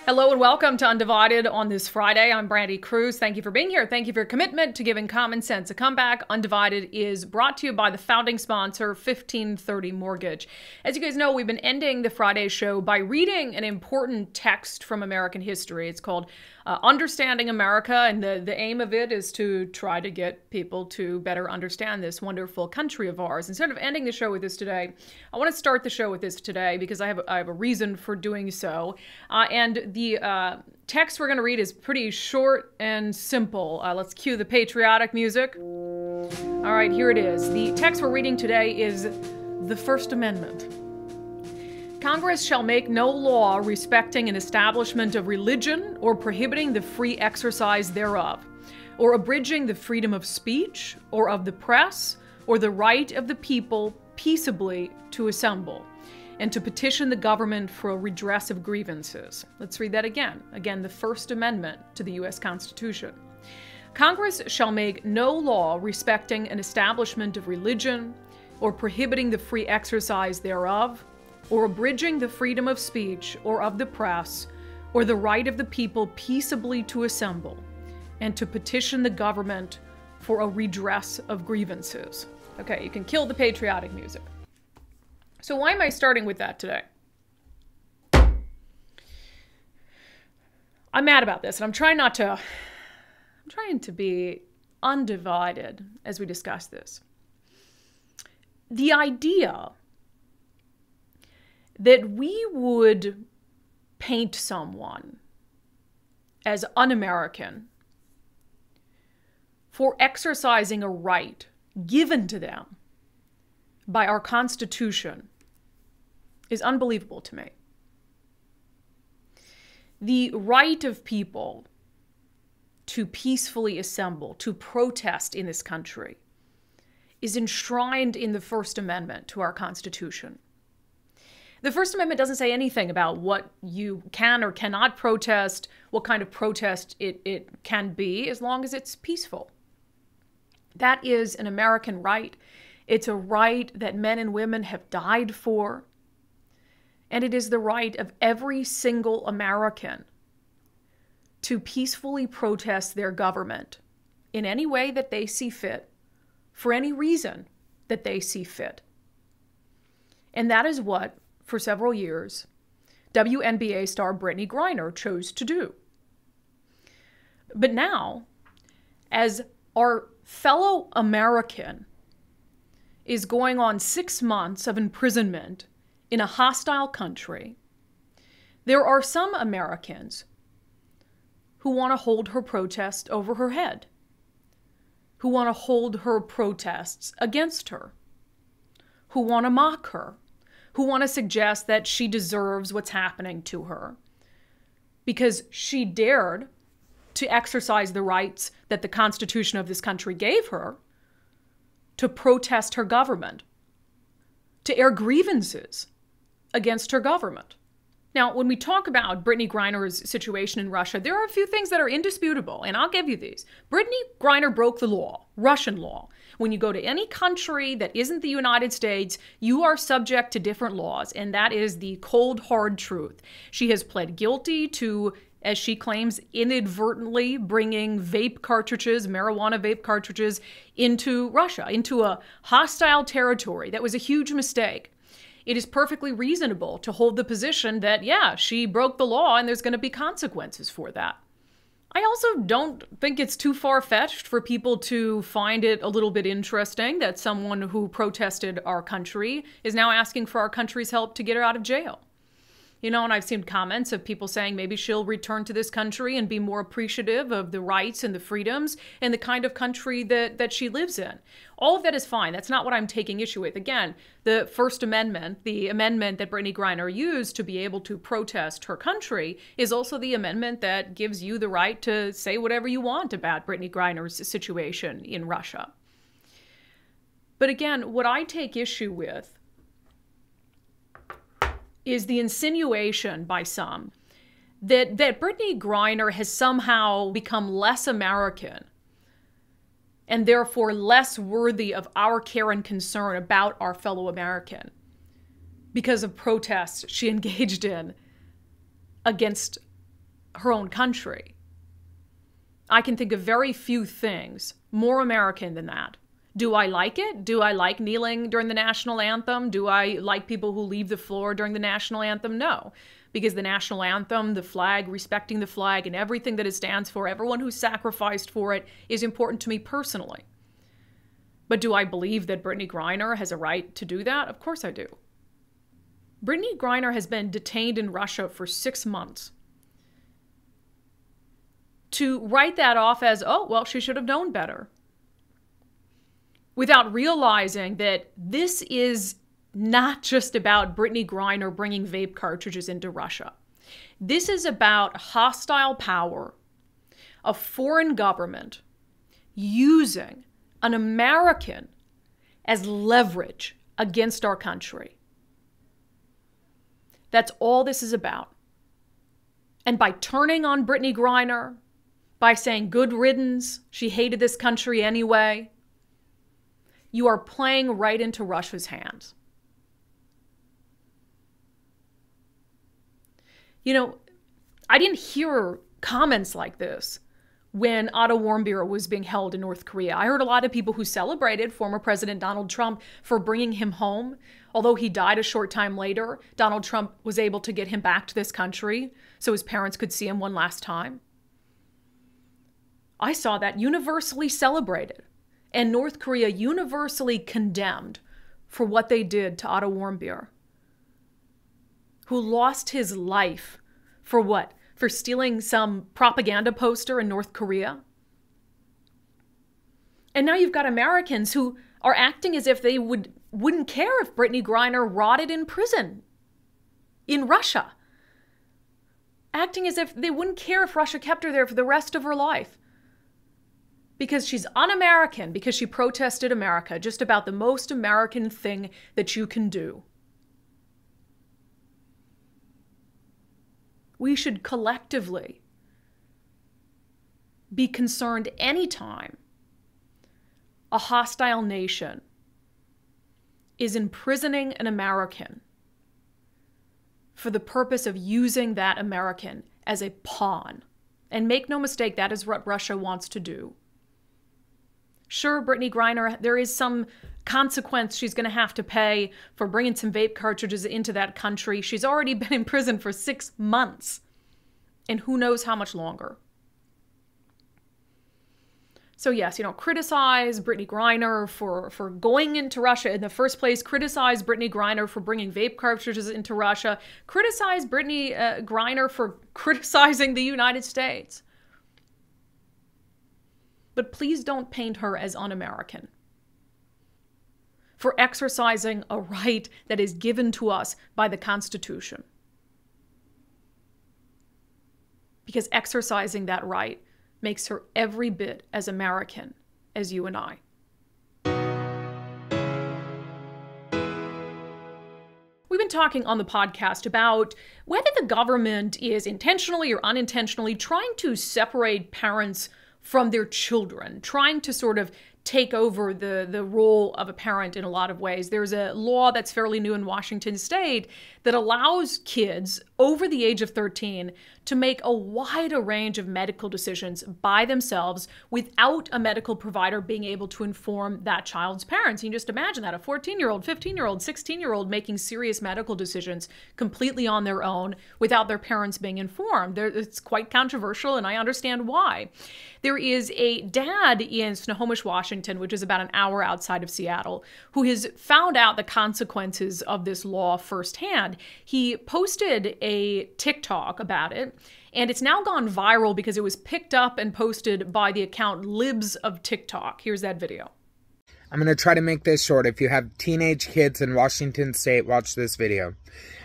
Hello and welcome to Undivided on this Friday. I'm Brandi Kruse. Thank you for being here. Thank you for your commitment to giving common sense a comeback. Undivided is brought to you by the founding sponsor, 1530 Mortgage. As you guys know, we've been ending the Friday show by reading an important text from American history. It's called Understanding America, and the aim of it is to try to get people to better understand this wonderful country of ours. Instead of ending the show with this today, I want to start the show with this today because I have a reason for doing so. And the text we're going to read is pretty short and simple. Let's cue the patriotic music. All right, here it is. The text we're reading today is the First Amendment. Congress shall make no law respecting an establishment of religion or prohibiting the free exercise thereof, or abridging the freedom of speech or of the press, or the right of the people peaceably to assemble, and to petition the government for a redress of grievances. Let's read that again. Again, the First Amendment to the U.S. Constitution. Congress shall make no law respecting an establishment of religion or prohibiting the free exercise thereof, or abridging the freedom of speech or of the press, or the right of the people peaceably to assemble, and to petition the government for a redress of grievances. Okay, you can kill the patriotic music. So why am I starting with that today? I'm mad about this, and I'm trying to be undivided as we discuss this. The idea that we would paint someone as un-American for exercising a right given to them by our Constitution is unbelievable to me. The right of people to peacefully assemble, to protest in this country, is enshrined in the First Amendment to our Constitution. The First Amendment doesn't say anything about what you can or cannot protest, what kind of protest it can be, as long as it's peaceful. That is an American right. It's a right that men and women have died for. And it is the right of every single American to peacefully protest their government in any way that they see fit, for any reason that they see fit. And that is what, for several years, WNBA star Brittany Griner chose to do. But now, as our fellow American is going on 6 months of imprisonment in a hostile country, there are some Americans who want to hold her protest over her head, who want to hold her protests against her, who want to mock her, who want to suggest that she deserves what's happening to her because she dared to exercise the rights that the Constitution of this country gave her to protest her government, to air grievances against her government. Now, when we talk about Brittany Griner's situation in Russia, there are a few things that are indisputable, and I'll give you these. Brittany Griner broke the law, Russian law. When you go to any country that isn't the United States, you are subject to different laws, and that is the cold, hard truth. She has pled guilty to, as she claims, inadvertently bringing vape cartridges, marijuana vape cartridges, into Russia, into a hostile territory. That was a huge mistake. It is perfectly reasonable to hold the position that, yeah, she broke the law and there's going to be consequences for that. I also don't think it's too far-fetched for people to find it a little bit interesting that someone who protested our country is now asking for our country's help to get her out of jail. You know, and I've seen comments of people saying maybe she'll return to this country and be more appreciative of the rights and the freedoms and the kind of country that she lives in. All of that is fine. That's not what I'm taking issue with. Again, the First Amendment, the amendment that Brittany Griner used to be able to protest her country, is also the amendment that gives you the right to say whatever you want about Brittany Griner's situation in Russia. But again, what I take issue with is the insinuation by some that Brittany Griner has somehow become less American and therefore less worthy of our care and concern about our fellow American because of protests she engaged in against her own country. I can think of very few things more American than that. Do I like it? Do I like kneeling during the national anthem? Do I like people who leave the floor during the national anthem? No, because the national anthem, the flag, respecting the flag, and everything that it stands for, everyone who sacrificed for it, is important to me personally. But do I believe that Brandi Griner has a right to do that? Of course I do. Brandi Griner has been detained in Russia for 6 months. To write that off as, oh, well, she should have known better, without realizing that this is not just about Brandi Griner bringing vape cartridges into Russia. This is about hostile power, a foreign government using an American as leverage against our country. That's all this is about. And by turning on Brandi Griner, by saying good riddance, she hated this country anyway, you are playing right into Russia's hands. You know, I didn't hear comments like this when Otto Warmbier was being held in North Korea. I heard a lot of people who celebrated former President Donald Trump for bringing him home. Although he died a short time later, Donald Trump was able to get him back to this country so his parents could see him one last time. I saw that universally celebrated, and North Korea universally condemned for what they did to Otto Warmbier, who lost his life for what? For stealing some propaganda poster in North Korea? And now you've got Americans who are acting as if they wouldn't care if Brandi Griner rotted in prison in Russia. Acting as if they wouldn't care if Russia kept her there for the rest of her life. Because she's un-American, because she protested America, just about the most American thing that you can do. We should collectively be concerned anytime a hostile nation is imprisoning an American for the purpose of using that American as a pawn. And make no mistake, that is what Russia wants to do. Sure, Brandi Griner, there is some consequence she's going to have to pay for bringing some vape cartridges into that country. She's already been in prison for 6 months, and who knows how much longer. So yes, criticize Brandi Griner for going into Russia in the first place. Criticize Brandi Griner for bringing vape cartridges into Russia. Criticize Brandi Griner for criticizing the United States. But please don't paint her as un-American for exercising a right that is given to us by the Constitution. Because exercising that right makes her every bit as American as you and I. We've been talking on the podcast about whether the government is intentionally or unintentionally trying to separate parents from their children, trying to sort of take over the role of a parent in a lot of ways. There's a law that's fairly new in Washington state that allows kids over the age of 13 to make a wider range of medical decisions by themselves without a medical provider being able to inform that child's parents. You can just imagine that, a 14-year-old, 15-year-old, 16-year-old making serious medical decisions completely on their own without their parents being informed. It's quite controversial, and I understand why. There is a dad in Snohomish, Washington, which is about an hour outside of Seattle, who has found out the consequences of this law firsthand. He posted a TikTok about it, and it's now gone viral because it was picked up and posted by the account Libs of TikTok. Here's that video. I'm going to try to make this short. If you have teenage kids in Washington State, watch this video.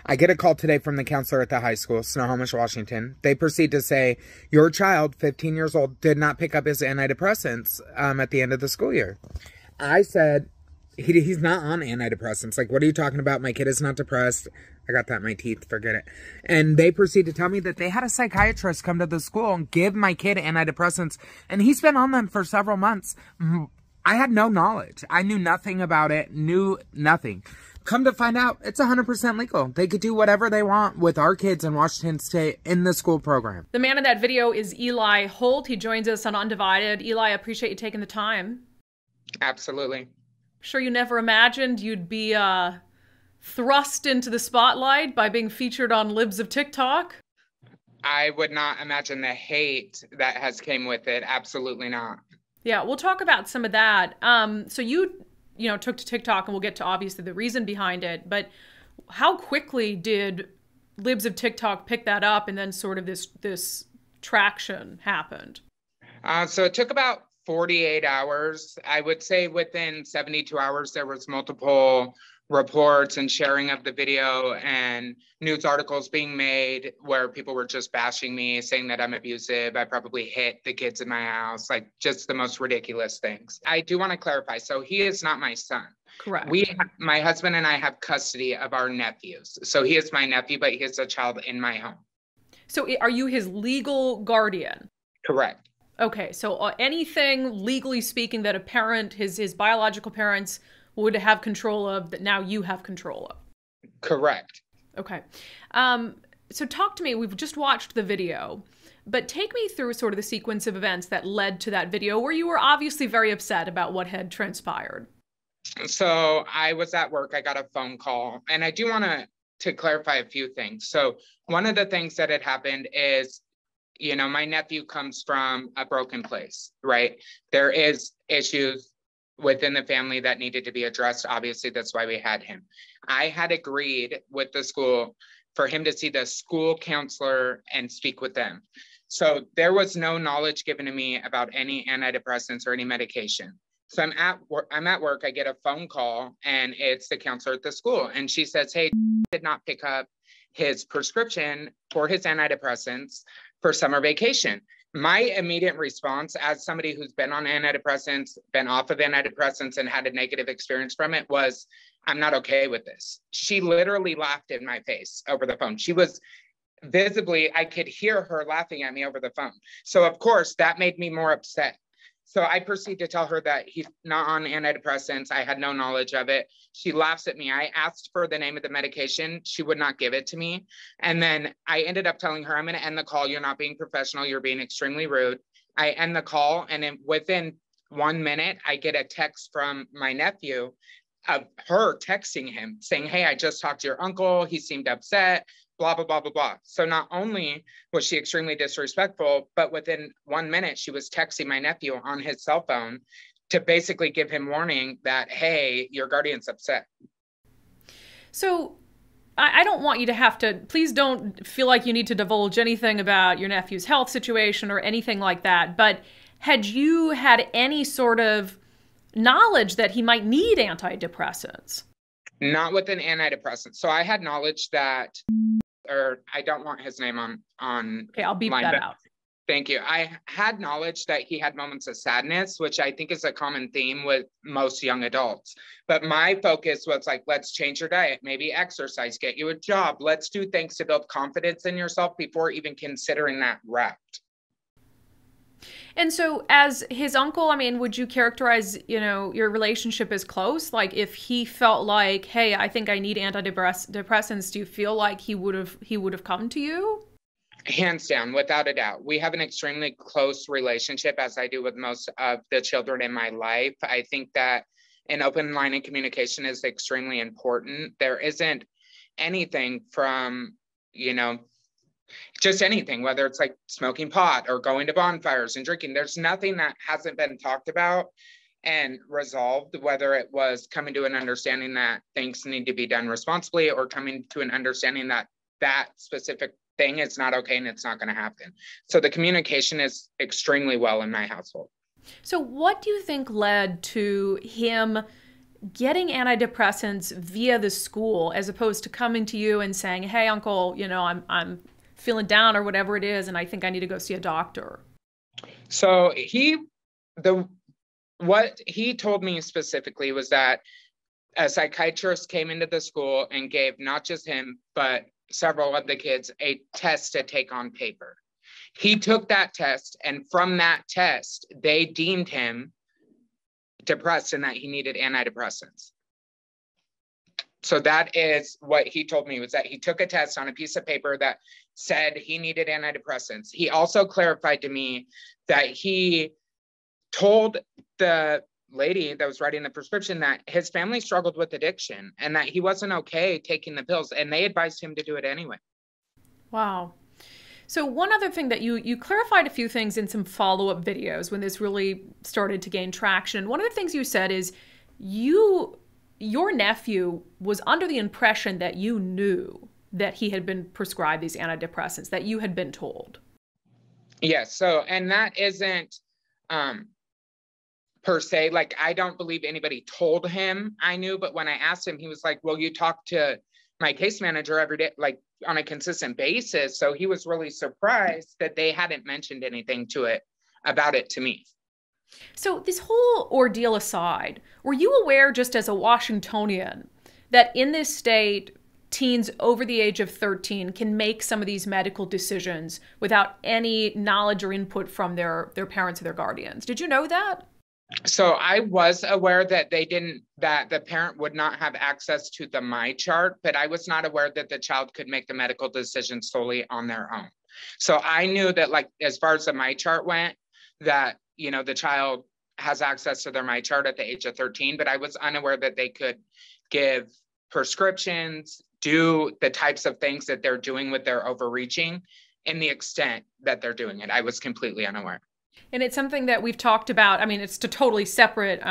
I get a call today from the counselor at the high school, Snohomish, Washington. They proceed to say, your child, 15 years old, did not pick up his antidepressants at the end of the school year. I said, he's not on antidepressants. Like, what are you talking about? My kid is not depressed. I got that in my teeth. Forget it. And they proceed to tell me that they had a psychiatrist come to the school and give my kid antidepressants, and he's been on them for several months. I had no knowledge. I knew nothing about it, knew nothing. Come to find out, it's 100% legal. They could do whatever they want with our kids in Washington State in the school program. The man in that video is Eli Holt. He joins us on unDivided. Eli, I appreciate you taking the time. Absolutely. Sure you never imagined you'd be thrust into the spotlight by being featured on Libs of TikTok? I would not imagine the hate that has came with it. Absolutely not. Yeah, we'll talk about some of that. So you took to TikTok, and we'll get to obviously the reason behind it, but how quickly did Libs of TikTok pick that up, and then sort of this traction happened? So it took about 48 hours. I would say within 72 hours, there was multiple reports and sharing of the video and news articles being made where people were just bashing me, saying that I'm abusive. I probably hit the kids in my house, like just the most ridiculous things. I do want to clarify. So he is not my son. Correct. My husband and I have custody of our nephews. So he is my nephew, but he is a child in my home. So are you his legal guardian? Correct. Okay. So anything legally speaking that a parent, his biological parents would have control of, that now you have control of? Correct. Okay. So talk to me. We've just watched the video, but take me through sort of the sequence of events that led to that video where you were obviously very upset about what had transpired. So I was at work. I got a phone call, and I do want to clarify a few things. So one of the things that had happened is, my nephew comes from a broken place, right? There is issues within the family that needed to be addressed. Obviously, that's why we had him. I had agreed with the school for him to see the school counselor and speak with them. So there was no knowledge given to me about any antidepressants or any medication. So I'm at work, I get a phone call, and it's the counselor at the school. And she says, hey, did not pick up his prescription for his antidepressants for summer vacation. My immediate response, as somebody who's been on antidepressants, been off of antidepressants, and had a negative experience from it, was, I'm not okay with this. She literally laughed in my face over the phone. She was visibly, I could hear her laughing at me over the phone. So of course, that made me more upset. So I proceed to tell her that he's not on antidepressants. I had no knowledge of it. She laughs at me. I asked for the name of the medication. She would not give it to me. And then I ended up telling her, I'm going to end the call. You're not being professional. You're being extremely rude. I end the call. And within 1 minute, I get a text from my nephew of her texting him saying, hey, I just talked to your uncle. He seemed upset, blah, blah, blah, blah, blah. So not only was she extremely disrespectful, but within 1 minute, she was texting my nephew on his cell phone to basically give him warning that, hey, your guardian's upset. So I don't want you to have to, please don't feel like you need to divulge anything about your nephew's health situation or anything like that. But had you had any sort of knowledge that he might need antidepressants? Not with an antidepressant. So I had knowledge that, or I don't want his name on. Okay, I'll beep that out. Thank you. I had knowledge that he had moments of sadness, which I think is a common theme with most young adults. But my focus was like, let's change your diet, maybe exercise, get you a job. Let's do things to build confidence in yourself before even considering that route. And so as his uncle, I mean, would you characterize, your relationship as close? Like if he felt like, hey, I think I need antidepressants, do you feel like he would have come to you? Hands down, without a doubt. We have an extremely close relationship, as I do with most of the children in my life. I think that an open line of communication is extremely important. There isn't anything from, just anything, whether it's like smoking pot or going to bonfires and drinking. There's nothing that hasn't been talked about and resolved, whether it was coming to an understanding that things need to be done responsibly or coming to an understanding that that specific thing is not okay and it's not going to happen. So the communication is extremely well in my household. So what do you think led to him getting antidepressants via the school as opposed to coming to you and saying, hey, uncle, I'm feeling down or whatever it is, and I think I need to go see a doctor? So what he told me specifically was that a psychiatrist came into the school and gave not just him, but several of the kids a test to take on paper. He took that test, and from that test, they deemed him depressed and that he needed antidepressants. So that is what he told me, was that he took a test on a piece of paper that said he needed antidepressants. He also clarified to me that he told the lady that was writing the prescription that his family struggled with addiction and that he wasn't okay taking the pills, and they advised him to do it anyway. Wow. So one other thing that you clarified a few things in some follow-up videos when this really started to gain traction. One of the things you said is your nephew was under the impression that you knew that he had been prescribed these antidepressants, that you had been told. Yes. So, and that isn't per se, like, I don't believe anybody told him I knew, but when I asked him, he was like, well, you talk to my case manager every day, like on a consistent basis. So he was really surprised that they hadn't mentioned anything about it to me. So this whole ordeal aside, were you aware, just as a Washingtonian, that in this state, teens over the age of 13 can make some of these medical decisions without any knowledge or input from their parents or their guardians? Did you know that? So I was aware that that the parent would not have access to the My Chart, but I was not aware that the child could make the medical decision solely on their own. So I knew that, like, as far as the My Chart went, that, the child has access to their My Chart at the age of 13, but I was unaware that they could give prescriptions, do the types of things that they're doing with their overreaching in the extent that they're doing it. I was completely unaware. And it's something that we've talked about. I mean, it's a totally separate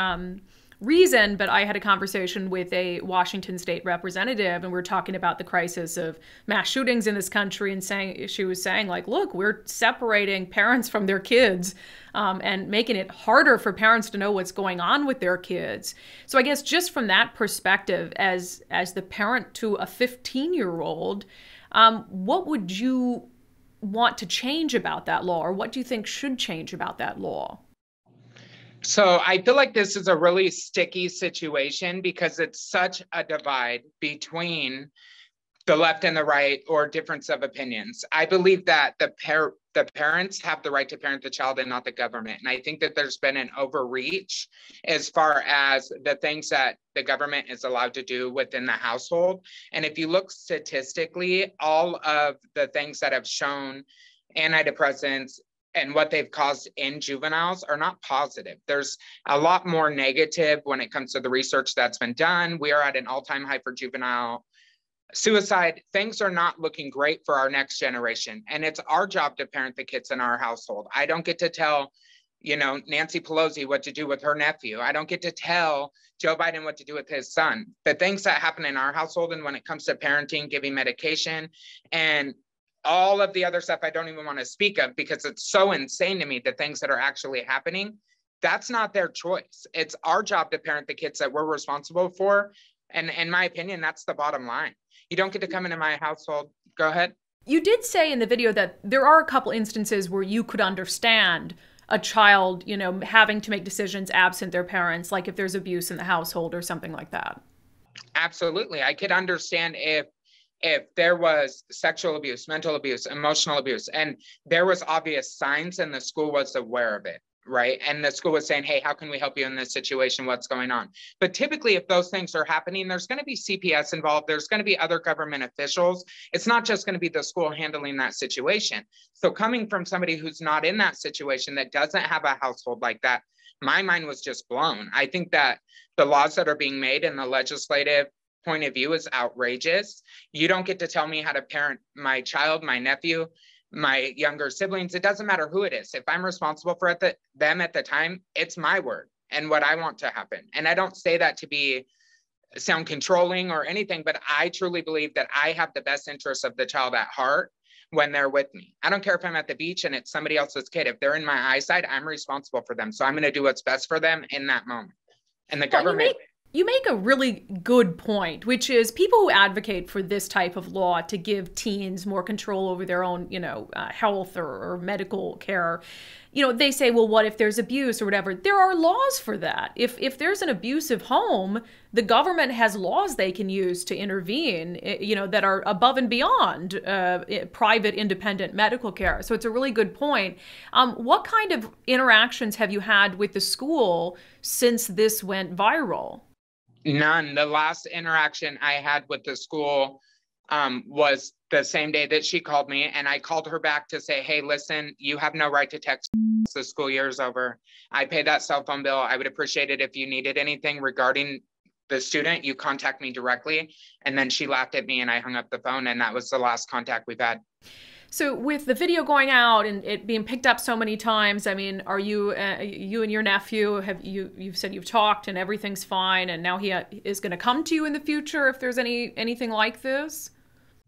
reason, but I had a conversation with a Washington state representative, and we were talking about the crisis of mass shootings in this country, and she was saying, like, look, we're separating parents from their kids and making it harder for parents to know what's going on with their kids. So I guess just from that perspective, as the parent to a 15-year-old, what would you want to change about that law, or what do you think should change about that law? So I feel like this is a really sticky situation because it's such a divide between the left and the right, or difference of opinions. I believe that the parents have the right to parent the child and not the government. And I think that there's been an overreach as far as the things that the government is allowed to do within the household. And if you look statistically, all of the things that have shown antidepressants and what they've caused in juveniles are not positive. There's a lot more negative when it comes to the research that's been done. We are at an all-time high for juvenile suicide. Things are not looking great for our next generation. And it's our job to parent the kids in our household. I don't get to tell, Nancy Pelosi what to do with her nephew. I don't get to tell Joe Biden what to do with his son. The things that happen in our household, and when it comes to parenting, giving medication, and all of the other stuff I don't even want to speak of because it's so insane to me, the things that are actually happening, that's not their choice. It's our job to parent the kids that we're responsible for. And in my opinion, that's the bottom line. You don't get to come into my household. Go ahead. You did say in the video that there are a couple instances where you could understand a child, having to make decisions absent their parents, like if there's abuse in the household or something like that. Absolutely. I could understand if there was sexual abuse, mental abuse, emotional abuse, and there was obvious signs and the school was aware of it, right? And the school was saying, hey, how can we help you in this situation? What's going on? But typically, if those things are happening, there's going to be CPS involved. There's going to be other government officials. It's not just going to be the school handling that situation. So coming from somebody who's not in that situation, that doesn't have a household like that, my mind was just blown. I think that the laws that are being made in the legislative point of view is outrageous. You don't get to tell me how to parent my child, my nephew, my younger siblings. It doesn't matter who it is. If I'm responsible for them at the time, it's my word and what I want to happen. And I don't say that to sound controlling or anything, but I truly believe that I have the best interests of the child at heart when they're with me. I don't care if I'm at the beach and it's somebody else's kid. If they're in my eyesight, I'm responsible for them. So I'm going to do what's best for them in that moment. And the government... You make a really good point, which is people who advocate for this type of law to give teens more control over their own, health or medical care. They say, well, what if there's abuse or whatever? There are laws for that. If there's an abusive home, the government has laws they can use to intervene, that are above and beyond private independent medical care. So it's a really good point. What kind of interactions have you had with the school since this went viral? None. The last interaction I had with the school was the same day that she called me, and I called her back to say, hey, listen, you have no right to text. The school year is over. I paid that cell phone bill. I would appreciate it if you needed anything regarding the student, you contact me directly. And then she laughed at me and I hung up the phone, and that was the last contact we've had. So with the video going out and it being picked up so many times, I mean, are you, you and your nephew, you've said you've talked and everything's fine, and now he is going to come to you in the future if there's anything like this?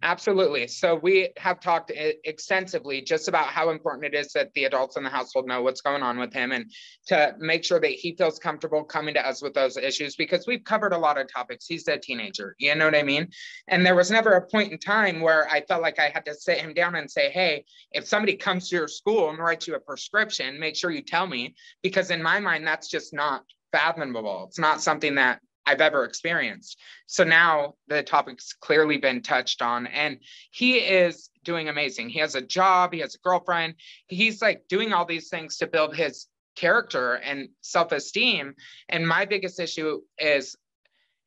Absolutely. So we have talked extensively just about how important it is that the adults in the household know what's going on with him, and to make sure that he feels comfortable coming to us with those issues, because we've covered a lot of topics. He's a teenager, you know what I mean? And there was never a point in time where I felt like I had to sit him down and say, hey, if somebody comes to your school and writes you a prescription, make sure you tell me, because in my mind, that's just not fathomable. It's not something that I've ever experienced. So now the topic's clearly been touched on, and he is doing amazing. He has a job, he has a girlfriend. He's like doing all these things to build his character and self-esteem. And my biggest issue is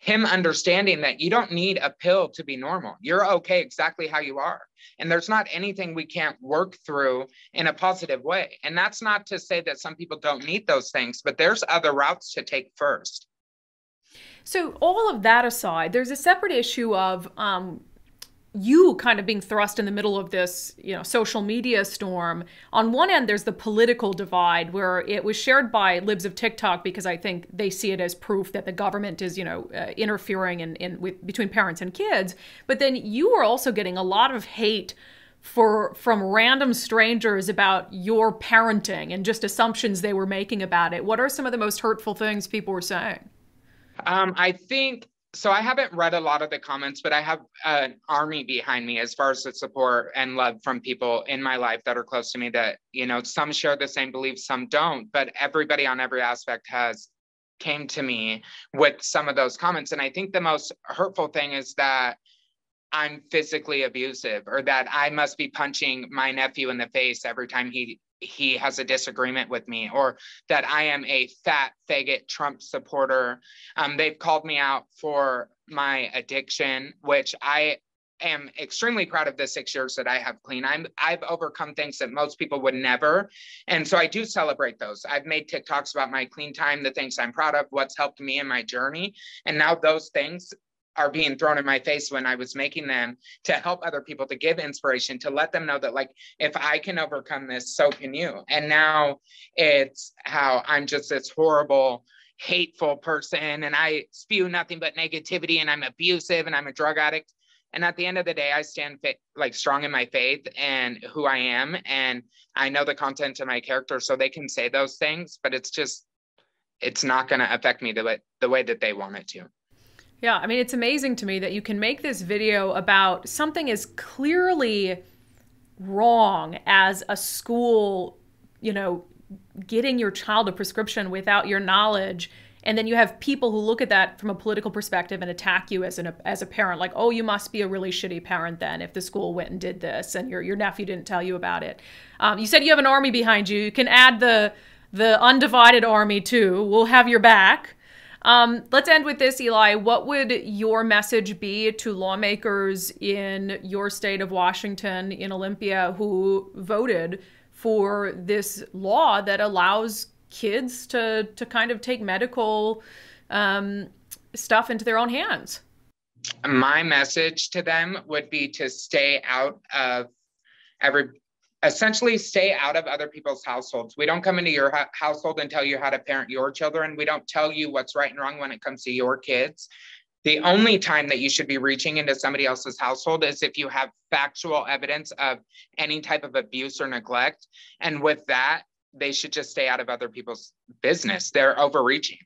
him understanding that you don't need a pill to be normal. You're okay exactly how you are. And there's not anything we can't work through in a positive way. And that's not to say that some people don't need those things, but there's other routes to take first. So all of that aside, there's a separate issue of you kind of being thrust in the middle of this, social media storm. On one end, there's the political divide where it was shared by libs of TikTok because I think they see it as proof that the government is, interfering between parents and kids. But then you were also getting a lot of hate from random strangers about your parenting and just assumptions they were making about it. What are some of the most hurtful things people were saying? I think so. I haven't read a lot of the comments, but I have an army behind me as far as the support and love from people in my life that are close to me that, some share the same beliefs, some don't, but everybody on every aspect has came to me with some of those comments. And I think the most hurtful thing is that I'm physically abusive, or that I must be punching my nephew in the face every time he has a disagreement with me, or that I am a fat faggot Trump supporter. They've called me out for my addiction, which I am extremely proud of the 6 years that I have clean. I've overcome things that most people would never. And so I do celebrate those. I've made TikToks about my clean time, the things I'm proud of, what's helped me in my journey. And now those things are being thrown in my face when I was making them, to help other people, to give inspiration, to let them know that, like, if I can overcome this, so can you. And now it's how I'm just this horrible, hateful person, and I spew nothing but negativity, and I'm abusive, and I'm a drug addict. And at the end of the day, I stand strong in my faith and who I am. And I know the content of my character, so they can say those things, but it's not going to affect me the way that they want it to. Yeah, I mean, it's amazing to me that you can make this video about something as clearly wrong as a school, getting your child a prescription without your knowledge. And then you have people who look at that from a political perspective and attack you as a parent, like, oh, you must be a really shitty parent then if the school went and did this and your nephew didn't tell you about it. You said you have an army behind you. You can add the undivided army too. We'll have your back. Let's end with this, Eli. What would your message be to lawmakers in your state of Washington, in Olympia, who voted for this law that allows kids to kind of take medical stuff into their own hands? My message to them would be to stay out of essentially stay out of other people's households. We don't come into your household and tell you how to parent your children. We don't tell you what's right and wrong when it comes to your kids. The only time that you should be reaching into somebody else's household is if you have factual evidence of any type of abuse or neglect. And with that, they should just stay out of other people's business. They're overreaching.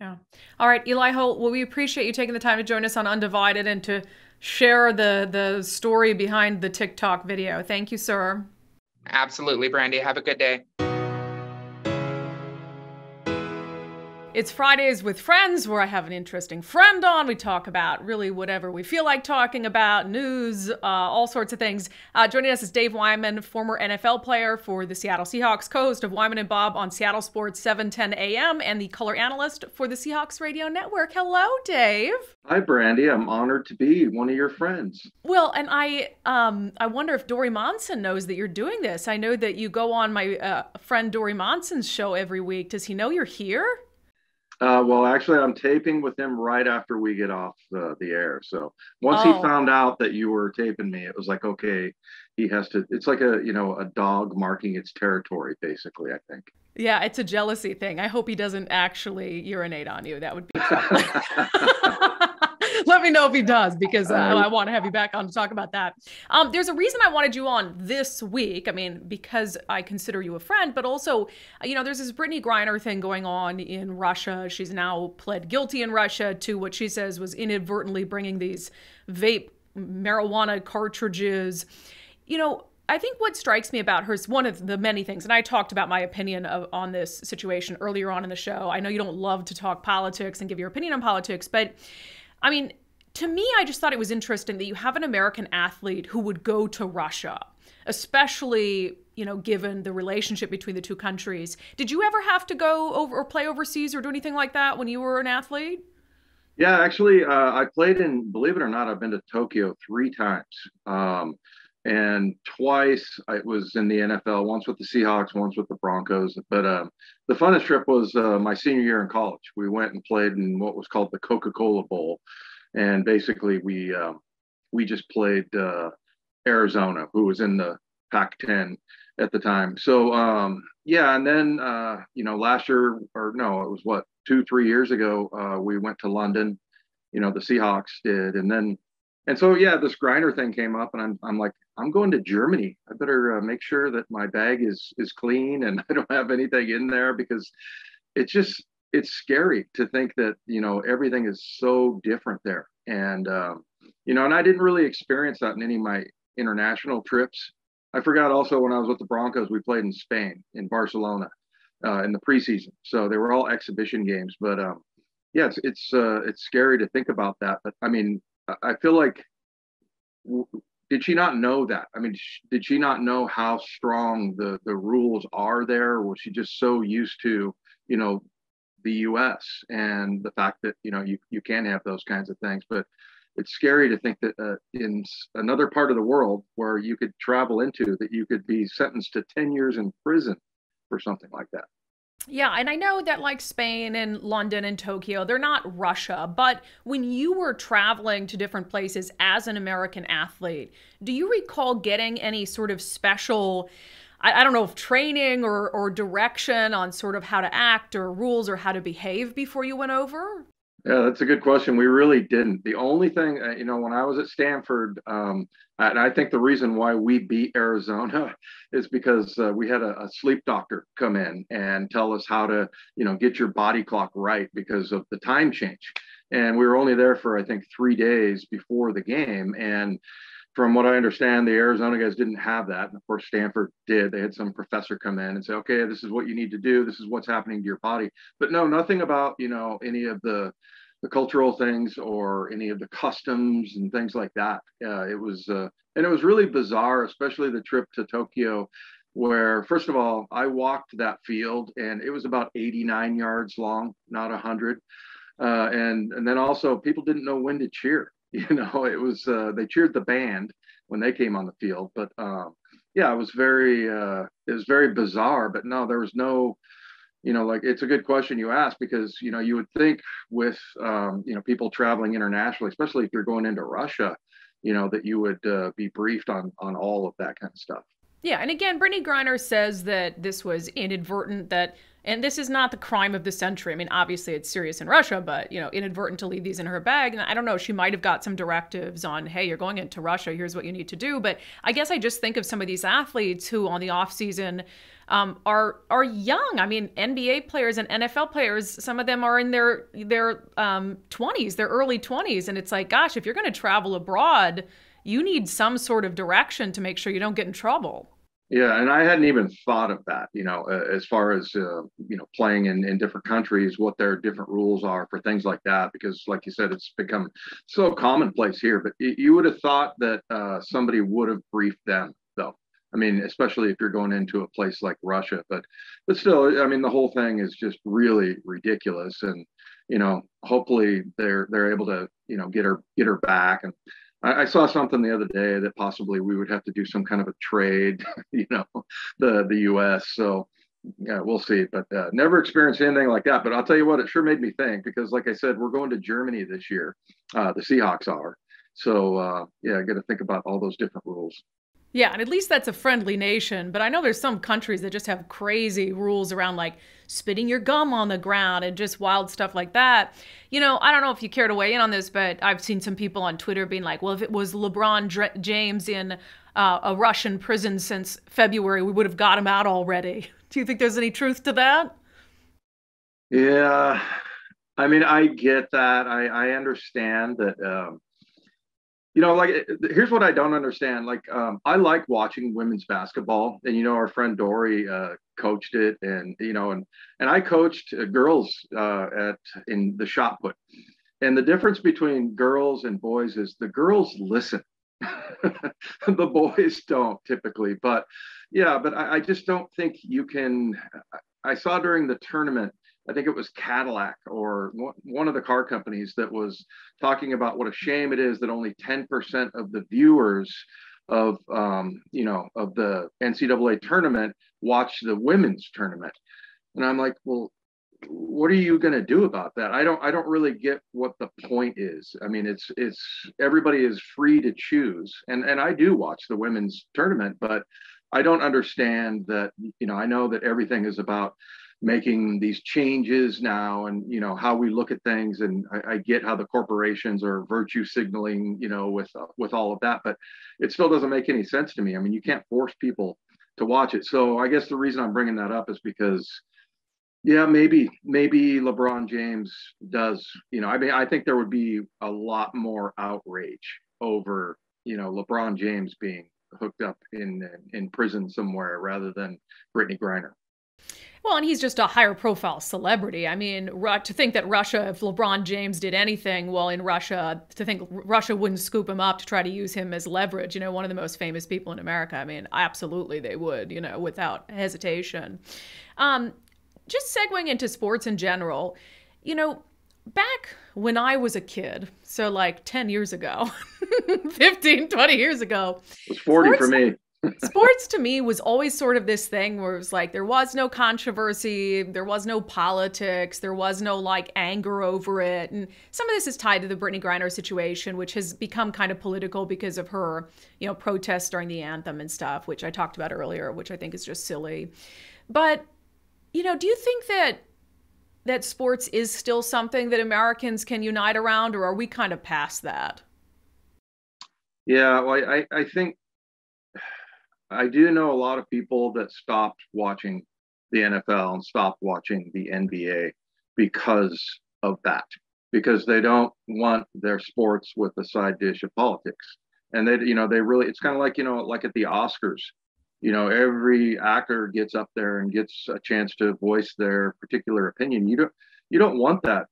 Yeah. All right, Eli Holt, well, we appreciate you taking the time to join us on Undivided and to share the story behind the TikTok video. Thank you, sir. Absolutely, Brandi. Have a good day. It's Fridays with Friends, where I have an interesting friend on. We talk about really whatever we feel like talking about, news, all sorts of things. Joining us is Dave Wyman, former NFL player for the Seattle Seahawks, co-host of Wyman and Bob on Seattle Sports 710 AM, and the color analyst for the Seahawks Radio Network. Hello, Dave. Hi, Brandi. I'm honored to be one of your friends. Well, and I wonder if Dory Monson knows that you're doing this. I know that you go on my friend Dory Monson's show every week. Does he know you're here? Well, actually, I'm taping with him right after we get off the air. So once he found out that you were taping me, it was like, okay, he has to. It's like a dog marking its territory, basically, I think. Yeah, it's a jealousy thing. I hope he doesn't actually urinate on you. That would be fun. Let me know if he does, because I want to have you back on to talk about that. There's a reason I wanted you on this week. I mean, because I consider you a friend, but also, there's this Brittany Griner thing going on in Russia. She's now pled guilty in Russia to what she says was inadvertently bringing these vape marijuana cartridges. I think what strikes me about her is one of the many things, and I talked about my opinion on this situation earlier on in the show. I know you don't love to talk politics and give your opinion on politics, but I mean, to me, I just thought it was interesting that you have an American athlete who would go to Russia, especially, given the relationship between the two countries. Did you ever have to go over or play overseas or do anything like that when you were an athlete? Yeah, actually, I played in, believe it or not, I've been to Tokyo 3 times. And twice I was in the NFL, once with the Seahawks, once with the Broncos. But the funnest trip was my senior year in college. We went and played in what was called the Coca-Cola Bowl. And basically we just played Arizona, who was in the Pac-10 at the time. So, and then, last year, or no, it was 2-3 years ago, we went to London, the Seahawks did. And so, this Griner thing came up, and I'm like, I'm going to Germany. I better make sure that my bag is clean and I don't have anything in there, because it's scary to think that, everything is so different there. And, and I didn't really experience that in any of my international trips. I forgot also when I was with the Broncos, we played in Spain, in Barcelona, in the preseason. So they were all exhibition games. But it's scary to think about that. But I mean, I feel like, did she not know that? I mean, did she not know how strong the rules are there? Or was she just so used to, the U.S. and the fact that, you can have those kinds of things? But it's scary to think that in another part of the world where you could travel into, that you could be sentenced to 10 years in prison for something like that. Yeah, and I know that like Spain and London and Tokyo, they're not Russia, but when you were traveling to different places as an American athlete, do you recall getting any sort of special, I don't know if training or direction on sort of how to act or rules or how to behave before you went over? Yeah, that's a good question. We really didn't. The only thing, when I was at Stanford, and I think the reason why we beat Arizona is because we had a sleep doctor come in and tell us how to, get your body clock right because of the time change. And we were only there for, I think, 3 days before the game. And from what I understand, the Arizona guys didn't have that. And of course, Stanford did. They had some professor come in and say, okay, this is what you need to do. This is what's happening to your body. But no, nothing about, any of the cultural things or any of the customs and things like that. It was really bizarre, especially the trip to Tokyo, where, first of all, I walked that field and it was about 89 yards long, not 100. And then also people didn't know when to cheer. It was they cheered the band when they came on the field. But it was very bizarre. But no, there was no, it's a good question you ask, because, you would think with, people traveling internationally, especially if you're going into Russia, that you would be briefed on all of that kind of stuff. Yeah. And again, Brittany Griner says that this was inadvertent, and this is not the crime of the century. I mean, obviously it's serious in Russia, but, inadvertent to leave these in her bag. And I don't know, she might have got some directives on, hey, you're going into Russia, here's what you need to do. But I guess I just think of some of these athletes who on the off season are young. I mean, NBA players and NFL players, some of them are in their 20s, their early 20s. And it's like, gosh, if you're going to travel abroad, you need some sort of direction to make sure you don't get in trouble. Yeah, and I hadn't even thought of that, as far as playing in different countries, what their different rules are for things like that. Because, like you said, it's become so commonplace here. But you would have thought that somebody would have briefed them, though. I mean, especially if you're going into a place like Russia. But still, I mean, the whole thing is just really ridiculous. And hopefully they're able to get her back. And I saw something the other day that possibly we would have to do some kind of a trade, the U.S. So yeah, we'll see. But never experienced anything like that. But I'll tell you what, it sure made me think because, like I said, we're going to Germany this year. The Seahawks are. So yeah, I got to think about all those different rules. Yeah, and at least that's a friendly nation. But I know there's some countries that just have crazy rules around like spitting your gum on the ground and just wild stuff like that. I don't know if you care to weigh in on this, but I've seen some people on Twitter being like, well, if it was James in a Russian prison since February, we would have got him out already. Do you think there's any truth to that? Yeah, I mean, I get that. I understand that. Like here's what I don't understand. Like, I like watching women's basketball, and our friend Dory coached it, and I coached girls in the shot put, and the difference between girls and boys is the girls listen, the boys don't typically. But yeah, but I just don't think you can. I saw during the tournament, I think it was Cadillac or one of the car companies that was talking about what a shame it is that only 10% of the viewers of the NCAA tournament watch the women's tournament. And I'm like, well, what are you going to do about that? I don't really get what the point is. I mean, it's everybody is free to choose, and I do watch the women's tournament, but I don't understand that. I know that everything is about making these changes now, and how we look at things, and I get how the corporations are virtue signaling, with all of that, but it still doesn't make any sense to me. I mean, you can't force people to watch it. So I guess the reason I'm bringing that up is because yeah, maybe LeBron James does. I mean, I think there would be a lot more outrage over LeBron James being hooked up in prison somewhere rather than Brittany Griner. Well, and he's just a higher profile celebrity. I mean, to think that Russia, if LeBron James did anything, well, in Russia, to think Russia wouldn't scoop him up to try to use him as leverage, one of the most famous people in America. I mean, absolutely they would, without hesitation. Just segueing into sports in general, back when I was a kid, so like 10 years ago, 15, 20 years ago, It was 40 for me. sports to me was always sort of this thing where it was like there was no controversy, there was no politics, there was no like anger over it. And some of this is tied to the Brittany Griner situation, which has become kind of political because of her, protests during the anthem and stuff, which I talked about earlier, which I think is just silly. But, do you think that sports is still something that Americans can unite around, or are we kind of past that? Yeah, well, I think I do know a lot of people that stopped watching the NFL and stopped watching the NBA because of that, because they don't want their sports with a side dish of politics. And they really, it's kind of like, like at the Oscars, every actor gets up there and gets a chance to voice their particular opinion. You don't want that.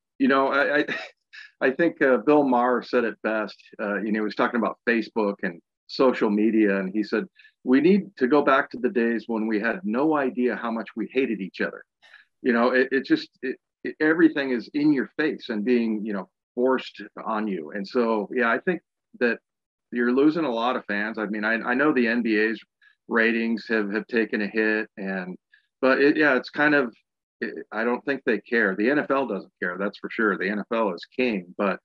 I think Bill Maher said it best. He was talking about Facebook and social media, and he said we need to go back to the days when we had no idea how much we hated each other. Everything is in your face and being forced on you. And so yeah, I think that you're losing a lot of fans. I mean, I know the NBA's ratings have taken a hit, but it's kind of, I don't think they care. The NFL doesn't care, that's for sure. The NFL is king, but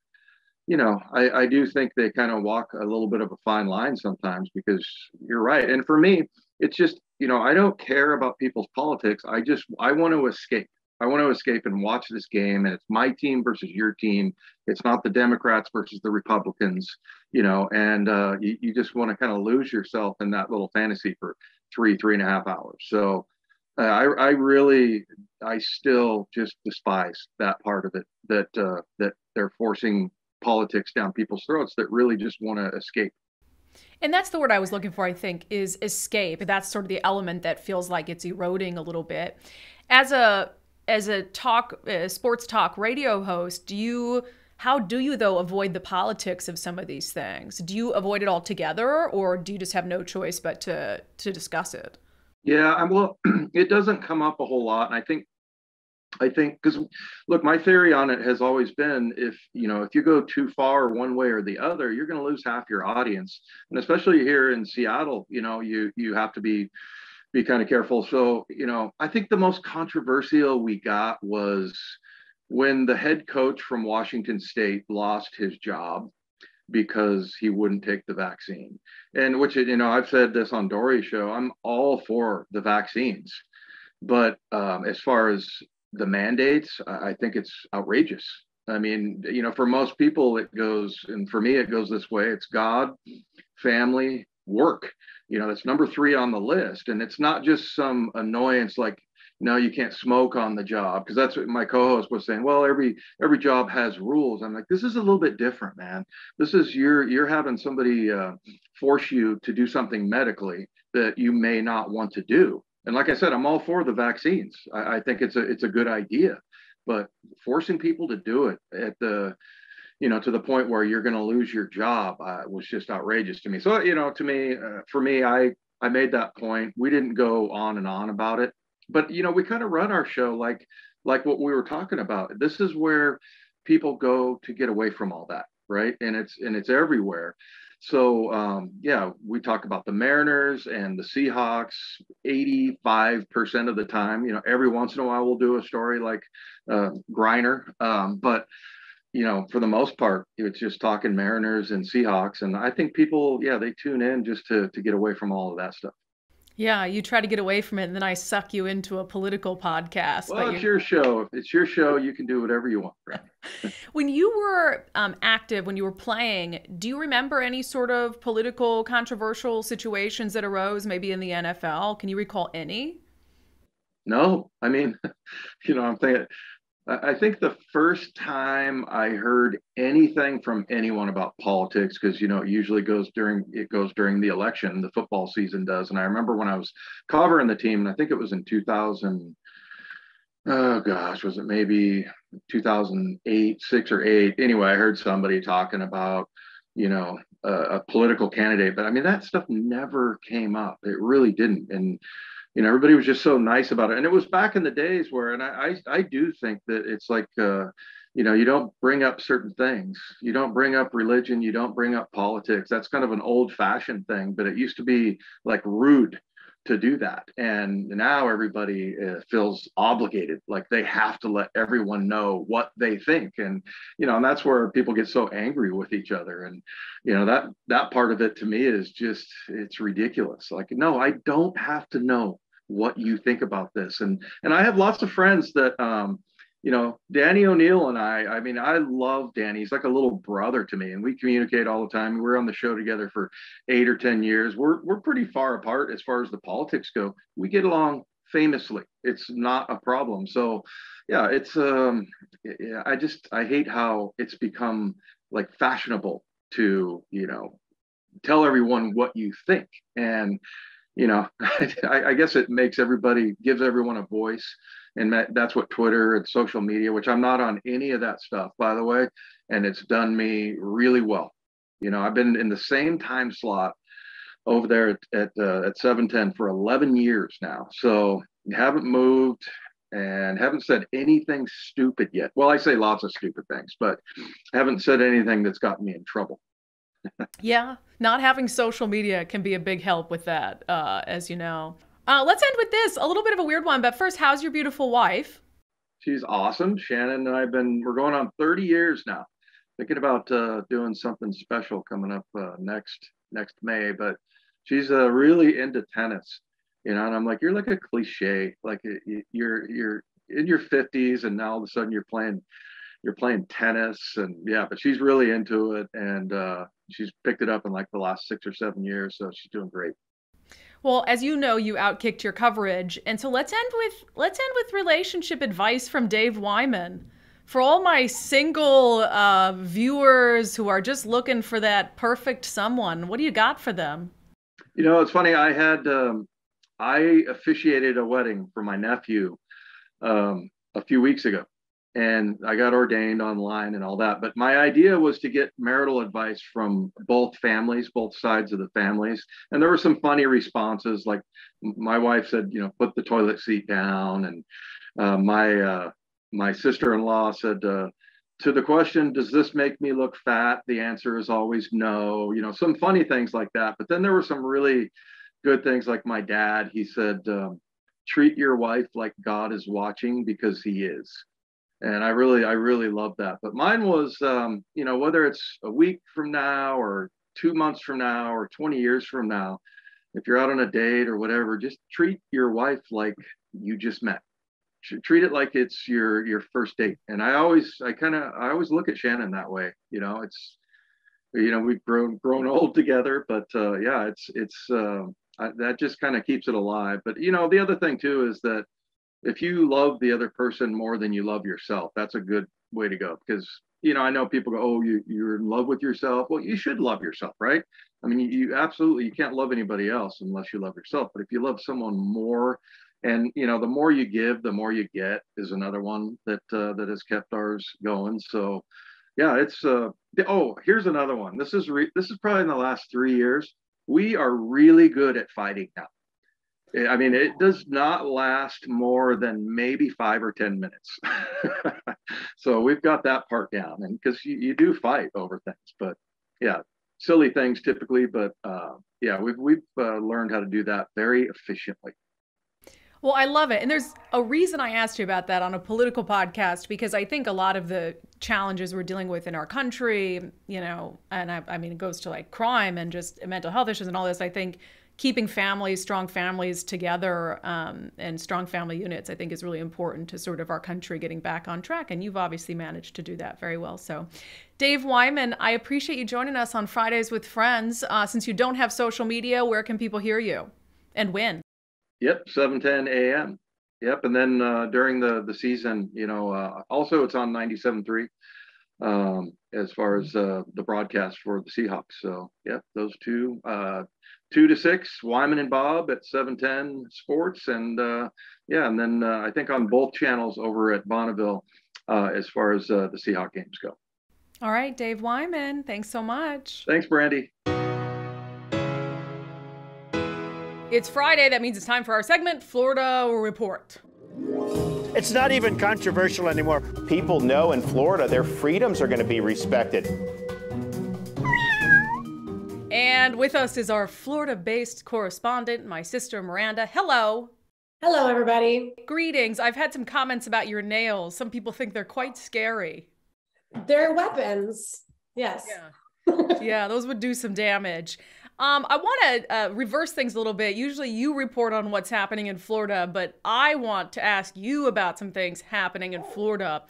I do think they kind of walk a little bit of a fine line sometimes, because you're right. And for me, it's just, I don't care about people's politics. I want to escape. I want to escape and watch this game. And it's my team versus your team. It's not the Democrats versus the Republicans, and you just want to kind of lose yourself in that little fantasy for 3.5 hours. So I still just despise that part of it, that they're forcing politics down people's throats that really just want to escape. And that's the word I was looking for, I think, is escape. That's sort of the element that feels like it's eroding a little bit. As a sports talk radio host, how do you though avoid the politics of some of these things? Do you avoid it altogether, or do you just have no choice but to discuss it? Yeah, well, it doesn't come up a whole lot, and I think because look, my theory on it has always been if you go too far one way or the other, you're going to lose half your audience, and especially here in Seattle, you have to be kind of careful. So I think the most controversial we got was when the head coach from Washington State lost his job because he wouldn't take the vaccine. And which, I've said this on Dory's show, I'm all for the vaccines. But as far as the mandates, I think it's outrageous. I mean, for most people it goes, and for me it goes this way: it's God, family, work. That's number 3 on the list. And it's not just some annoyance like, no, you can't smoke on the job, because that's what my co-host was saying. Well, every job has rules. I'm like, this is a little bit different, man. This is you're having somebody force you to do something medically that you may not want to do. And like I said, I'm all for the vaccines. I think it's a good idea, but forcing people to do it at the to the point where you're going to lose your job was just outrageous to me. So for me, I made that point. We didn't go on and on about it, but we kind of run our show like what we were talking about. This is where people go to get away from all that, right? And it's everywhere. So we talk about the Mariners and the Seahawks 85% of the time. Every once in a while we'll do a story like Griner, but for the most part, it's just talking Mariners and Seahawks. And I think people, they tune in just to get away from all of that stuff. Yeah, you try to get away from it, and then I suck you into a political podcast. Well, it's your show. If it's your show, you can do whatever you want. Right? When you were active, when you were playing, do you remember any sort of political, controversial situations that arose, maybe in the NFL? Can you recall any? No, I mean, I'm thinking. I think the first time I heard anything from anyone about politics, because it usually goes during the election, the football season does. And I remember when I was covering the team, and I think it was in 2000. Oh gosh, was it maybe 2008, 6 or 8? Anyway, I heard somebody talking about a political candidate, but I mean that stuff never came up. It really didn't. And everybody was just so nice about it. And it was back in the days where, and I do think that it's like, you don't bring up certain things. You don't bring up religion. You don't bring up politics. That's kind of an old fashioned thing, but it used to be like rude to do that. And now everybody feels obligated, like they have to let everyone know what they think. And, and that's where people get so angry with each other. And, that part of it to me is just, it's ridiculous. Like, no, I don't have to know what you think about this. And I have lots of friends that, Danny O'Neill and I mean, I love Danny. He's like a little brother to me, and we communicate all the time. We're on the show together for 8 or 10 years. We're pretty far apart as far as the politics go. We get along famously. It's not a problem. So yeah, it's I hate how it's become like fashionable to, tell everyone what you think. And I guess it gives everyone a voice. And that's what Twitter and social media, which I'm not on any of that stuff, by the way. And it's done me really well. I've been in the same time slot over there at 710 for 11 years now. So haven't moved and haven't said anything stupid yet. Well, I say lots of stupid things, but haven't said anything that's gotten me in trouble. Yeah, not having social media can be a big help with that, as you know. Let's end with this, a little bit of a weird one, but first, how's your beautiful wife? She's awesome. Shannon and we're going on 30 years now. Thinking about doing something special coming up next May, but she's really into tennis, and I'm like, you're like a cliche, like you're in your 50s and now all of a sudden you're playing tennis. And yeah, but she's really into it, and she's picked it up in like the last 6 or 7 years, so she's doing great. Well, as you know, you outkicked your coverage, and so let's end with relationship advice from Dave Wyman For all my single viewers who are just looking for that perfect someone, what do you got for them? You know, it's funny. I officiated a wedding for my nephew a few weeks ago, and I got ordained online and all that. But my idea was to get marital advice from both families, both sides of the families. And there were some funny responses, like my wife said, you know, put the toilet seat down, and my sister-in-law said, to the question, does this make me look fat? The answer is always no. You know, some funny things like that. But then there were some really good things, like my dad. He said, treat your wife like God is watching, because he is. And I really love that. But mine was, you know, whether it's a week from now or 2 months from now or 20 years from now, if you're out on a date or whatever, just treat your wife like you just met. Treat it like it's your first date. And I always look at Shannon that way. You know, it's, you know, we've grown old together, but yeah, that just kind of keeps it alive. But you know, the other thing too is that if you love the other person more than you love yourself, that's a good way to go. Because, you know, I know people go, oh, you're in love with yourself. Well, you should love yourself, right? I mean, you absolutely, you can't love anybody else unless you love yourself. But if you love someone more, and, you know, the more you give, the more you get, is another one that has kept ours going. So yeah, it's here's another one. This is probably in the last 3 years. We are really good at fighting now. I mean, it does not last more than maybe 5 or 10 minutes. So we've got that part down, and because you do fight over things, but yeah, silly things typically. But yeah, we've learned how to do that very efficiently. Well, I love it. And there's a reason I asked you about that on a political podcast, because I think a lot of the challenges we're dealing with in our country, you know, and I mean, it goes to like crime and just mental health issues and all this. I think keeping families, strong families together, and strong family units, I think is really important to sort of our country getting back on track. And you've obviously managed to do that very well. So Dave Wyman, I appreciate you joining us on Fridays with Friends. Since you don't have social media, where can people hear you and when? Yep, 7:10 a.m. Yep, and then during the season, you know, also it's on 97.3 as far as the broadcast for the Seahawks. So yep, those two, 2 to 6, Wyman and Bob at 7:10 Sports, and yeah, and then I think on both channels over at Bonneville as far as the Seahawk games go. All right, Dave Wyman, thanks so much. Thanks, Brandi. It's Friday. That means it's time for our segment, Florida Report. It's not even controversial anymore. People know in Florida their freedoms are going to be respected. And with us is our Florida-based correspondent, my sister Miranda. Hello. Hello, everybody. Greetings. I've had some comments about your nails. Some people think they're quite scary. They're weapons. Yes. Yeah. Yeah, those would do some damage. I want to reverse things a little bit. Usually you report on what's happening in Florida, but I want to ask you about some things happening in Florida.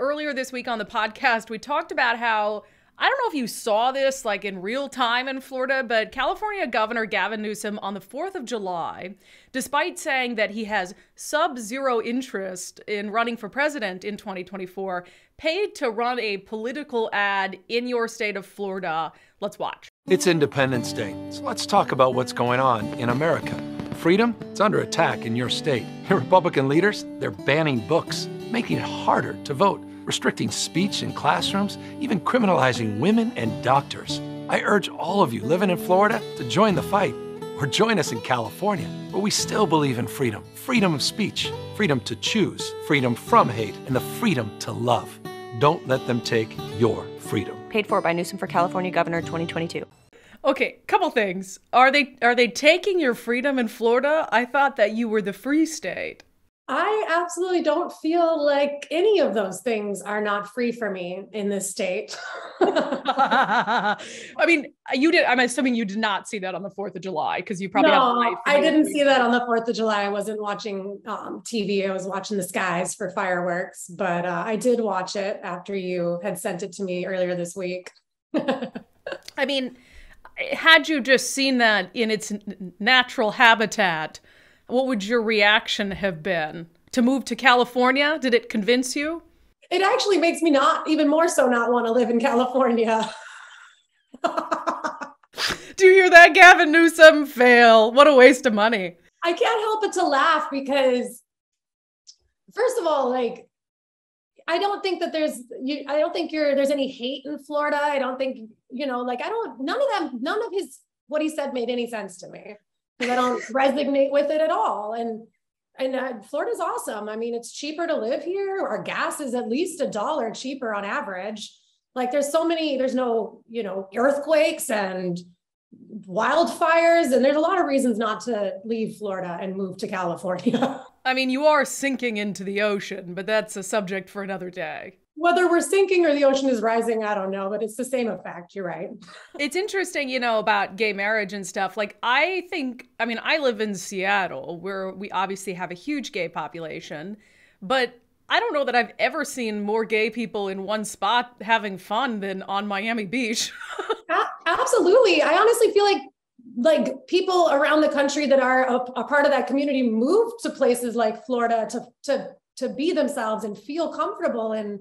Earlier this week on the podcast, we talked about how, I don't know if you saw this like in real time in Florida, but California Governor Gavin Newsom on the 4th of July, despite saying that he has sub-zero interest in running for president in 2024, paid to run a political ad in your state of Florida. Let's watch. It's Independence Day, so let's talk about what's going on in America. Freedom, it's under attack in your state. Your Republican leaders, they're banning books, making it harder to vote, restricting speech in classrooms, even criminalizing women and doctors. I urge all of you living in Florida to join the fight, or join us in California, where we still believe in freedom. Freedom of speech, freedom to choose, freedom from hate, and the freedom to love. Don't let them take your freedom. Paid for by Newsom for California Governor 2022. Okay, couple things. Are they taking your freedom in Florida? I thought that you were the free state. I absolutely don't feel like any of those things are not free for me in this state. I mean, you did. I'm assuming you did not see that on the 4th of July because you probably have a life. I didn't see that on the 4th of July. I wasn't watching TV. I was watching the skies for fireworks, but I did watch it after you had sent it to me earlier this week. I mean, had you just seen that in its natural habitat, what would your reaction have been? To move to California? Did it convince you? It actually makes me not even more so not want to live in California. Do you hear that, Gavin Newsom? Fail. What a waste of money. I can't help but to laugh because, first of all, like, I don't think that there's any hate in Florida. I don't think, like, none of what he said made any sense to me because I don't resonate with it at all. And Florida's awesome. I mean, it's cheaper to live here. Our gas is at least $1 cheaper on average. Like there's no, earthquakes and wildfires. And there's a lot of reasons not to leave Florida and move to California. I mean, you are sinking into the ocean, but that's a subject for another day. Whether we're sinking or the ocean is rising, I don't know, but it's the same effect. You're right. It's interesting, about gay marriage and stuff. Like, I live in Seattle, where we obviously have a huge gay population, but I don't know that I've ever seen more gay people in one spot having fun than on Miami Beach. Absolutely. I honestly feel like people around the country that are a part of that community move to places like Florida to be themselves and feel comfortable. And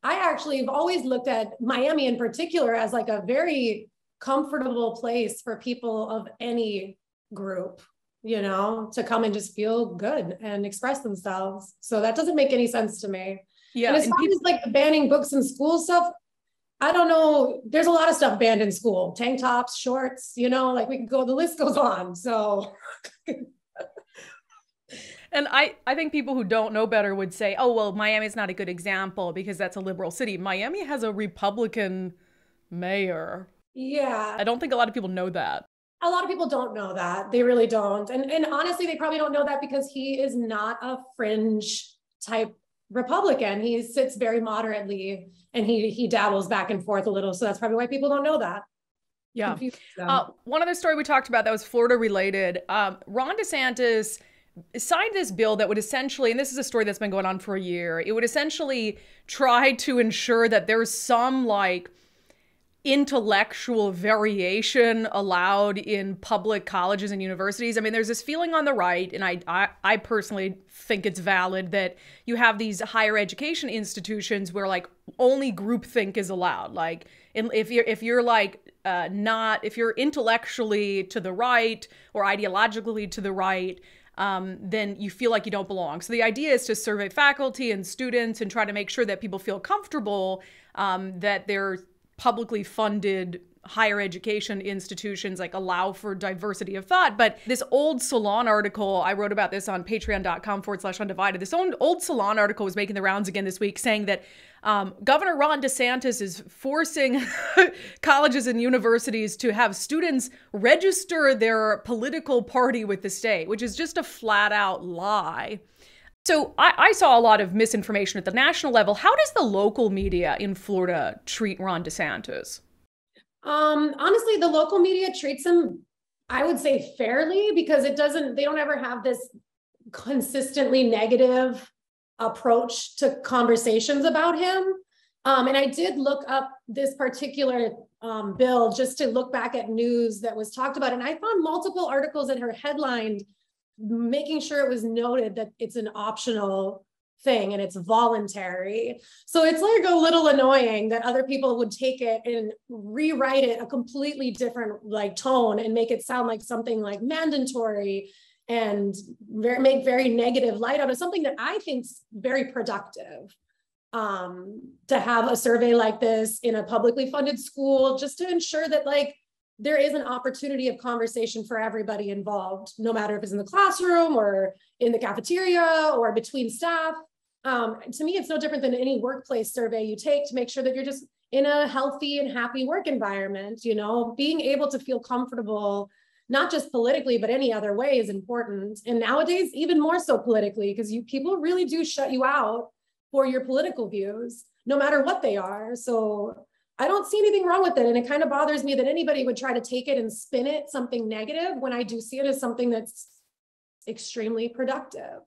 I actually have always looked at Miami in particular as like a very comfortable place for people of any group, to come and just feel good and express themselves. So that doesn't make any sense to me. Yeah. And as far as like banning books in school stuff, I don't know. There's a lot of stuff banned in school. Tank tops, shorts, like we could go, the list goes on. So. And I think people who don't know better would say, oh, well, Miami's not a good example because that's a liberal city. Miami has a Republican mayor. Yeah. I don't think a lot of people know that. A lot of people don't know that. They really don't. And honestly, they probably don't know that because he is not a fringe type Republican. He sits very moderately and he dabbles back and forth a little. So that's probably why people don't know that. Yeah. One other story we talked about that was Florida related. Ron DeSantis signed this bill that would essentially, and this is a story that's been going on for a year, it would essentially try to ensure that there's some like intellectual variation allowed in public colleges and universities. I mean, there's this feeling on the right, and I personally think it's valid, that you have these higher education institutions where like only groupthink is allowed. Like if you're intellectually to the right or ideologically to the right, then you feel like you don't belong. So the idea is to survey faculty and students and try to make sure that people feel comfortable that they're publicly funded higher education institutions like allow for diversity of thought. But this old Salon article, I wrote about this on patreon.com/undivided. This old Salon article was making the rounds again this week saying that Governor Ron DeSantis is forcing colleges and universities to have students register their political party with the state, which is just a flat out lie. So I saw a lot of misinformation at the national level. How does the local media in Florida treat Ron DeSantis? Honestly, the local media treats him, I would say, fairly, because they don't ever have this consistently negative approach to conversations about him. And I did look up this particular bill just to look back at news that was talked about. And I found multiple articles that are headlined, making sure it was noted that it's an optional thing and it's voluntary. So it's like a little annoying that other people would take it and rewrite it a completely different like tone and make it sound like something like mandatory and make very negative light out of something that I think is very productive. To have a survey like this in a publicly funded school, just to ensure that like there is an opportunity of conversation for everybody involved, no matter if it's in the classroom or in the cafeteria or between staff. To me, it's no different than any workplace survey you take to make sure that you're just in a healthy and happy work environment. Being able to feel comfortable, not just politically, but any other way is important. And nowadays, even more so politically, because people really do shut you out for your political views, no matter what they are. So I don't see anything wrong with it. And it kind of bothers me that anybody would try to take it and spin it something negative when I do see it as something that's extremely productive.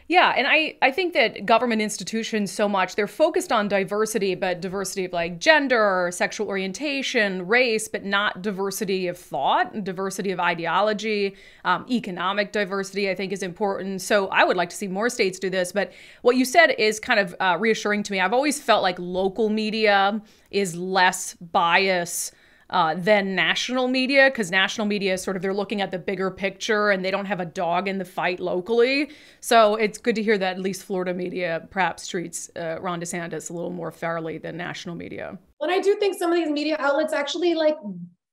Yeah, and I think that government institutions so much, they're focused on diversity, but diversity of like gender, sexual orientation, race, but not diversity of thought, diversity of ideology, economic diversity, I think is important. So I would like to see more states do this. But what you said is kind of reassuring to me. I've always felt like local media is less biased than national media, because national media is sort of, they're looking at the bigger picture and they don't have a dog in the fight locally. So it's good to hear that at least Florida media perhaps treats Ron DeSantis a little more fairly than national media. And I do think some of these media outlets actually like,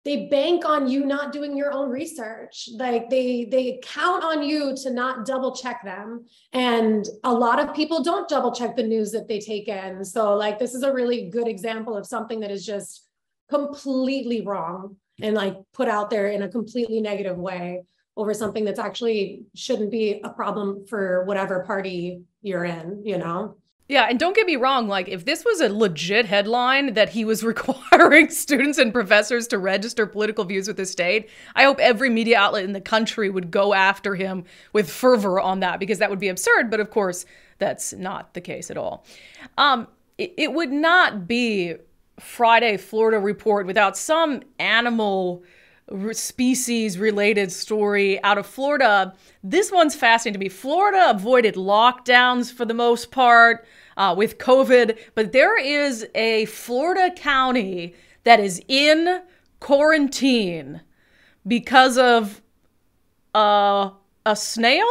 they bank on you not doing your own research. Like they count on you to not double check them. And a lot of people don't double check the news that they take in. So like, this is a really good example of something that is just completely wrong and like put out there in a completely negative way over something that's actually shouldn't be a problem for whatever party you're in, you know? Yeah, and don't get me wrong, like if this was a legit headline that he was requiring students and professors to register political views with the state, I hope every media outlet in the country would go after him with fervor on that, because that would be absurd. But of course, that's not the case at all. It would not be Friday Florida Report without some animal species related story out of Florida. This one's fascinating to me. Florida avoided lockdowns for the most part with COVID, but there is a Florida county that is in quarantine because of a snail?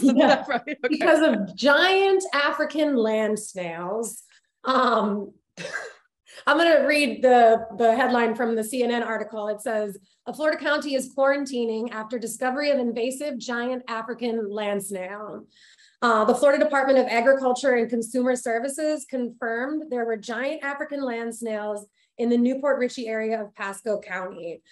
Yeah, right? Okay. Because of giant African land snails. I'm going to read the headline from the CNN article. It says, a Florida county is quarantining after discovery of invasive giant African land snail. The Florida Department of Agriculture and Consumer Services confirmed there were giant African land snails in the Newport Richey area of Pasco County.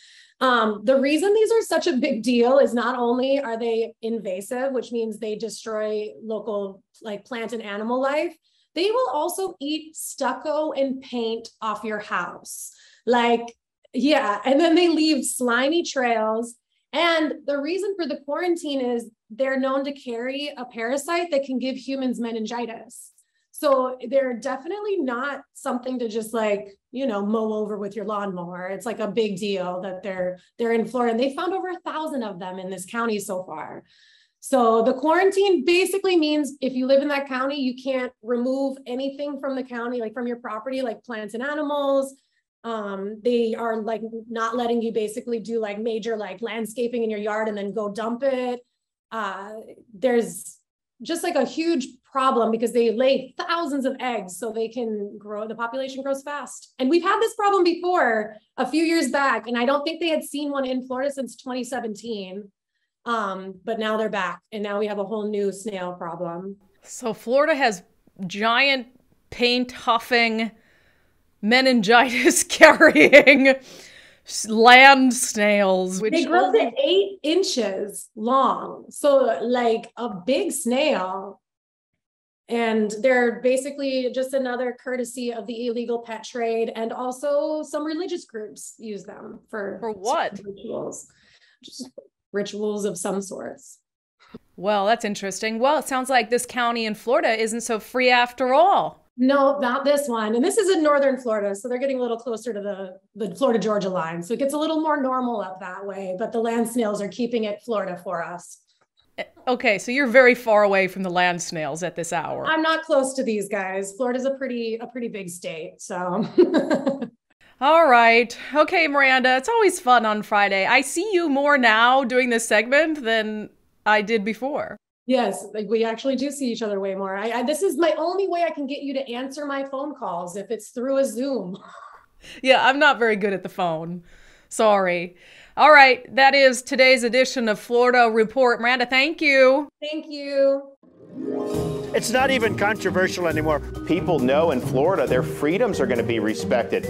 The reason these are such a big deal is not only are they invasive, which means they destroy local like plant and animal life, they will also eat stucco and paint off your house. Like, yeah, and then they leave slimy trails. And the reason for the quarantine is they're known to carry a parasite that can give humans meningitis. So they're definitely not something to just like, you know, mow over with your lawnmower. It's like a big deal that they're in Florida. And they found over 1,000 of them in this county so far. So the quarantine basically means if you live in that county, you can't remove anything from the county, like from your property, like plants and animals. They are like not letting you basically do like major like landscaping in your yard and then go dump it. There's just like a huge problem because they lay thousands of eggs so they can grow, the population grows fast. And we've had this problem before a few years back, and I don't think they had seen one in Florida since 2017. But now they're back, and now we have a whole new snail problem. So Florida has giant paint huffing, meningitis carrying land snails. Which they grow to 8 inches long. So like a big snail. And they're basically just another courtesy of the illegal pet trade. And also some religious groups use them for what? Rituals. Just rituals of some sorts. Well, that's interesting. Well, it sounds like this county in Florida isn't so free after all. No, not this one. And this is in northern Florida, so they're getting a little closer to the Florida-Georgia line. So it gets a little more normal up that way, but the land snails are keeping it Florida for us. Okay, so you're very far away from the land snails at this hour. I'm not close to these guys. Florida's a pretty big state, so... All right. Okay, Miranda, it's always fun on Friday. I see you more now doing this segment than I did before. Yes, like we actually do see each other way more. This is my only way I can get you to answer my phone calls if it's through a Zoom. Yeah, I'm not very good at the phone. Sorry. All right, that is today's edition of Florida Report. Miranda, thank you. Thank you. It's not even controversial anymore. People know in Florida their freedoms are going to be respected.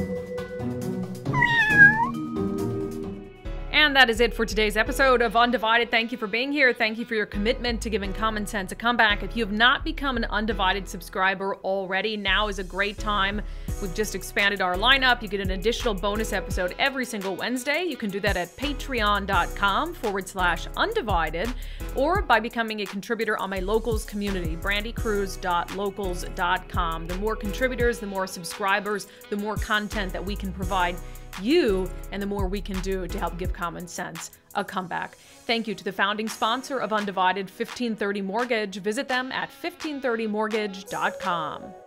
And that is it for today's episode of Undivided. Thank you for being here. Thank you for your commitment to giving Common Sense a comeback. If you have not become an Undivided subscriber already, now is a great time. We've just expanded our lineup. You get an additional bonus episode every single Wednesday. You can do that at patreon.com/undivided or by becoming a contributor on my locals community, brandycruz.locals.com. The more contributors, the more subscribers, the more content that we can provide you, and the more we can do to help give common sense a comeback. Thank you to the founding sponsor of Undivided, 1530 Mortgage. Visit them at 1530mortgage.com.